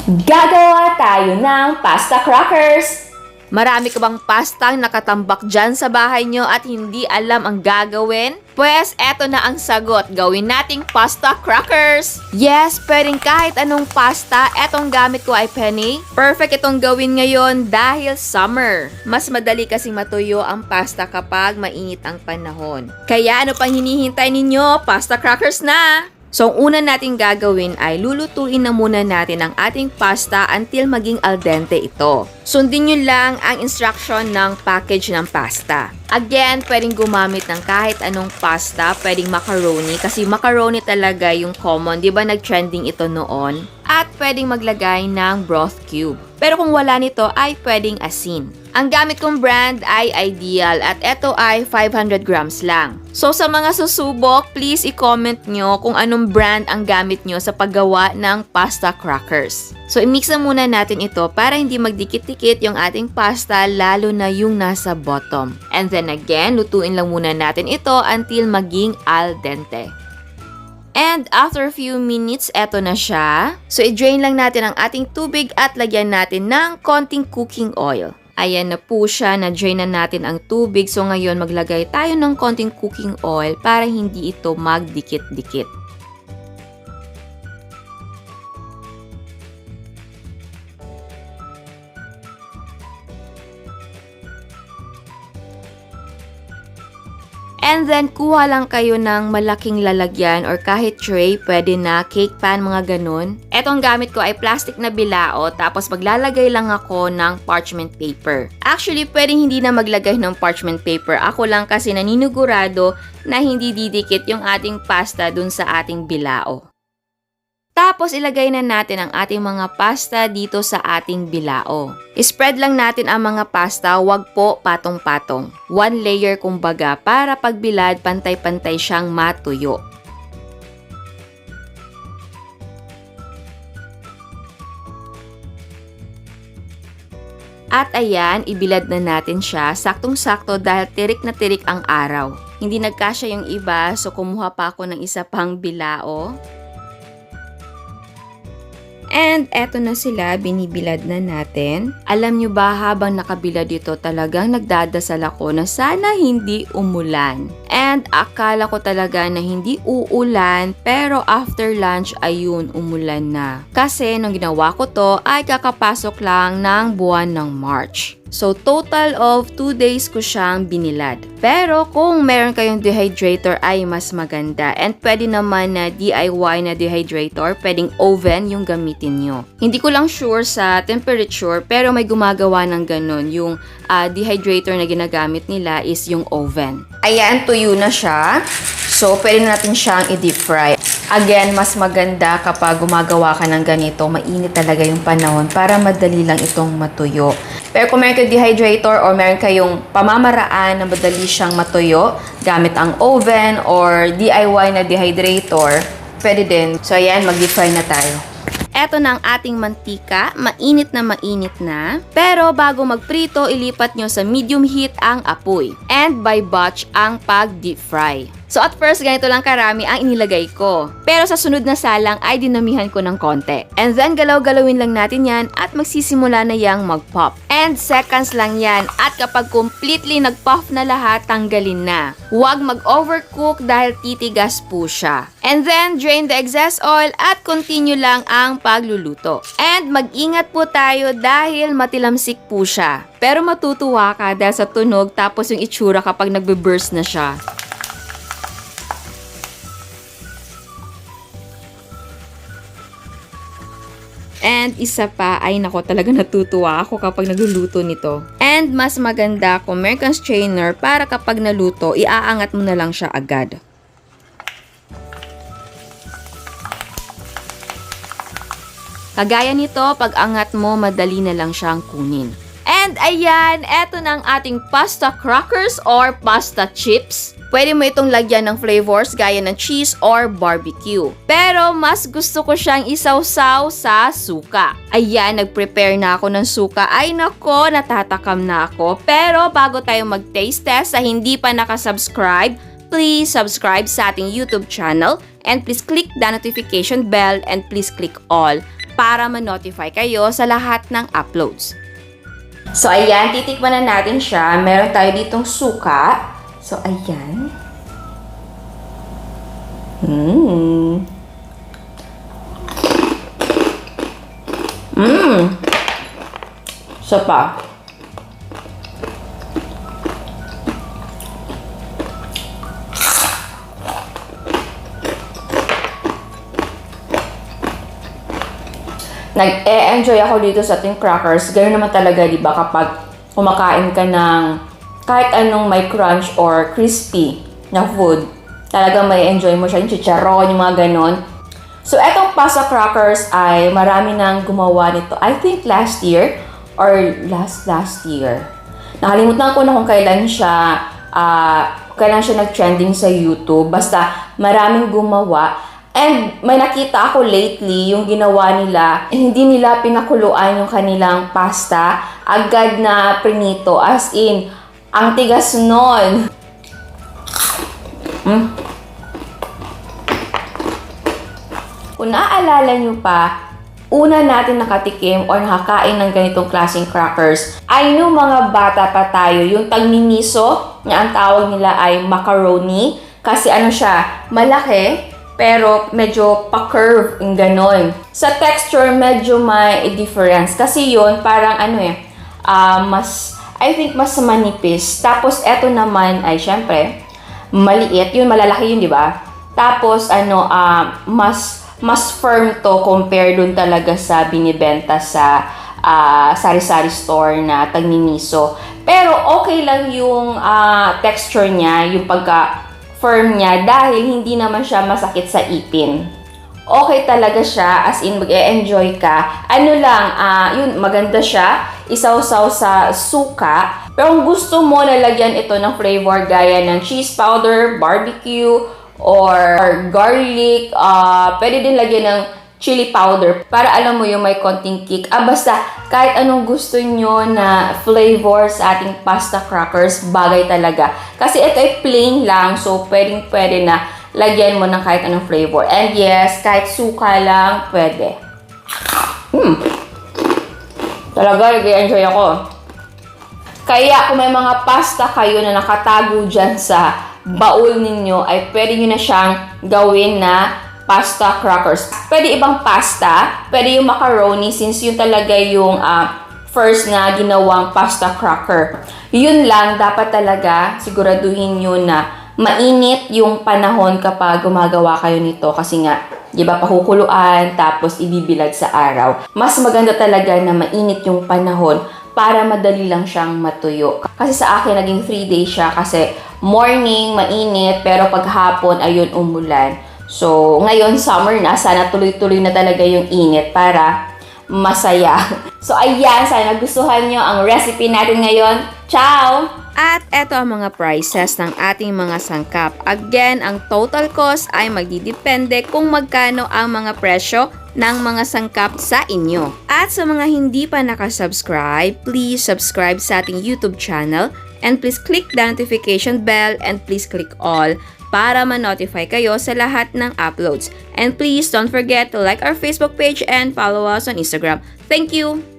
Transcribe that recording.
Gagawa tayo ng pasta crackers! Marami ka bang pastang nakatambak dyan sa bahay nyo at hindi alam ang gagawin? Pwes, eto na ang sagot. Gawin nating pasta crackers! Yes, pwedeng kahit anong pasta. Etong gamit ko ay penny. Perfect itong gawin ngayon dahil summer. Mas madali kasing matuyo ang pasta kapag mainit ang panahon. Kaya ano pang hinihintay ninyo? Pasta crackers na! So, ang una nating gagawin ay lulutuin na muna natin ang ating pasta until maging al dente ito. Sundin nyo lang ang instruction ng package ng pasta. Again, pwedeng gumamit ng kahit anong pasta, pwedeng macaroni kasi macaroni talaga yung common, di ba nag-trending ito noon? At pwedeng maglagay ng broth cube. Pero kung wala nito ay pwedeng asin. Ang gamit kong brand ay Ideal at ito ay 500 grams lang. So sa mga susubok, please i-comment nyo kung anong brand ang gamit nyo sa paggawa ng pasta crackers. So i-mix na muna natin ito para hindi magdikit-dikit yung ating pasta lalo na yung nasa bottom. And then again, lutuin lang muna natin ito until maging al dente. And after a few minutes, eto na siya. So, i-drain lang natin ang ating tubig at lagyan natin ng konting cooking oil. Ayan na po siya, na-drain na natin ang tubig. So, ngayon maglagay tayo ng konting cooking oil para hindi ito magdikit-dikit. And then, kuha lang kayo ng malaking lalagyan or kahit tray, pwede na, cake pan, mga ganun. Etong gamit ko ay plastic na bilao, tapos maglalagay lang ako ng parchment paper. Actually, pwedeng hindi na maglagay ng parchment paper. Ako lang kasi naninigurado na hindi didikit yung ating pasta dun sa ating bilao. Tapos, ilagay na natin ang ating mga pasta dito sa ating bilao. I-spread lang natin ang mga pasta, wag po patong-patong. One layer kumbaga para pagbilad, pantay-pantay siyang matuyo. At ayan, ibilad na natin siya, saktong-sakto dahil tirik na tirik ang araw. Hindi nagkasya yung iba, so kumuha pa ako ng isa pang bilao. And eto na sila, binibilad na natin. Alam nyo ba, habang nakabilad dito, talagang nagdadasal ako na sana hindi umulan. And akala ko talaga na hindi uulan, pero after lunch, ayun, umulan na. Kasi nung ginawa ko to, ay kakapasok lang ng buwan ng March. So, total of 2 days ko siyang binilad. Pero kung meron kayong dehydrator ay mas maganda. And pwede naman na DIY na dehydrator, pwedeng oven yung gamitin nyo. Hindi ko lang sure sa temperature, pero may gumagawa ng ganun. Yung dehydrator na ginagamit nila is yung oven. Ayan, tuyo na siya. So, pwede natin siyang i-deep fry. Again, mas maganda kapag gumagawa ka ng ganito, mainit talaga yung panahon para madali lang itong matuyo. Pero kung meron kayong dehydrator or meron kayong pamamaraan na madali siyang matuyo, gamit ang oven or DIY na dehydrator, pwede din. So, ayan, mag-deep fry na tayo. Eto na ang ating mantika, mainit na. Pero bago magprito, ilipat nyo sa medium heat ang apoy. And by batch ang pag-deep fry. So at first, ganito lang karami ang inilagay ko. Pero sa sunod na salang ay dinamihan ko ng konti. And then galaw-galawin lang natin yan at magsisimula na yang mag-pop. And seconds lang yan. At kapag completely nag-puff na lahat, tanggalin na. Huwag mag-overcook dahil titigas po siya. And then drain the excess oil at continue lang ang pagluluto. And mag-ingat po tayo dahil matilamsik po siya. Pero matutuwa ka dahil sa tunog tapos yung itsura kapag nagbe-burst na siya. And isa pa, ay nako, talaga natutuwa ako kapag nagluluto nito. And mas maganda kung meron kang strainer para kapag naluto, iaangat mo na lang siya agad. Kagaya nito, pag angat mo, madali na lang siyang kunin. And ayan, eto na ang ating pasta crackers or pasta chips. Pwede mo itong lagyan ng flavors gaya ng cheese or barbecue. Pero mas gusto ko siyang isawsaw sa suka. Ayan, nag-prepare na ako ng suka. Ay nako, natatakam na ako. Pero bago tayo mag-taste test, sa hindi pa nakasubscribe, please subscribe sa ating YouTube channel and please click the notification bell and please click all para ma-notify kayo sa lahat ng uploads. So, ayan, titikman na natin siya. Meron tayo ditong suka. So, ayan. Isa pa. Nag-e-enjoy ako dito sa ating crackers. Ganoon naman talaga, di ba, kapag kumakain ka ng kahit anong may crunch or crispy na food, talagang may enjoy mo siya, yung chicharon, yung mga ganon. So, etong pasta crackers ay marami nang gumawa nito. I think last year or last year. Nakalimutan ko na kung kailan siya nag-trending sa YouTube. Basta maraming gumawa. And may nakita ako lately, yung ginawa nila, hindi nila pinakuluan yung kanilang pasta. Agad na prinito, as in, ang tigas nun. Kung naaalala nyo pa, una natin nakatikim or nakakain ng ganitong klaseng crackers ay nung mga bata pa tayo, yung tagmimiso, na ang tawag nila ay macaroni. Kasi ano siya, malaki, pero medyo pa-curve, yung ganon. Sa texture, medyo may difference. Kasi yun, parang I think mas manipis. Tapos, eto naman ay, syempre, maliit. Yun, malalaki yun, di ba? Tapos, mas firm to compare dun talaga sa binibenta sa sari-sari store na tagmimiso. Pero, okay lang yung texture niya, yung pagka-firm niya dahil hindi naman siya masakit sa ipin. Okay talaga siya, as in mag-e-enjoy ka. Yun, maganda siya. Isaw-saw sa suka. Pero kung gusto mo nalagyan ito ng flavor gaya ng cheese powder, barbecue, or garlic, pwede din lagyan ng chili powder para alam mo yung may konting kick. Basta kahit anong gusto nyo na flavor sa ating pasta crackers, bagay talaga. Kasi ito ay plain lang, so pwede na lagyan mo ng kahit anong flavor. And yes, kahit suka lang, pwede. Talaga, nag-enjoy ako. Kaya kung may mga pasta kayo na nakatago dyan sa baul ninyo, ay pwede nyo na siyang gawin na pasta crackers. Pwede ibang pasta, pwede yung macaroni since yun talaga yung first na ginawang pasta cracker. Yun lang, dapat talaga siguraduhin nyo na mainit yung panahon kapag gumagawa kayo nito kasi nga, di ba, pahukuluan tapos ibibilad sa araw. Mas maganda talaga na mainit yung panahon para madali lang siyang matuyo. Kasi sa akin, naging 3 days siya kasi morning, mainit, pero paghapon, ayun, umulan. So, ngayon, summer na, sana tuloy-tuloy na talaga yung init para masaya. So, ayan, sana nagustuhan nyo ang recipe natin ngayon. Ciao! At eto ang mga prices ng ating mga sangkap. Again, ang total cost ay magdidepende kung magkano ang mga presyo ng mga sangkap sa inyo. At sa mga hindi pa nakasubscribe, please subscribe sa ating YouTube channel and please click the notification bell and please click all para ma-notify kayo sa lahat ng uploads. And please don't forget to like our Facebook page and follow us on Instagram. Thank you!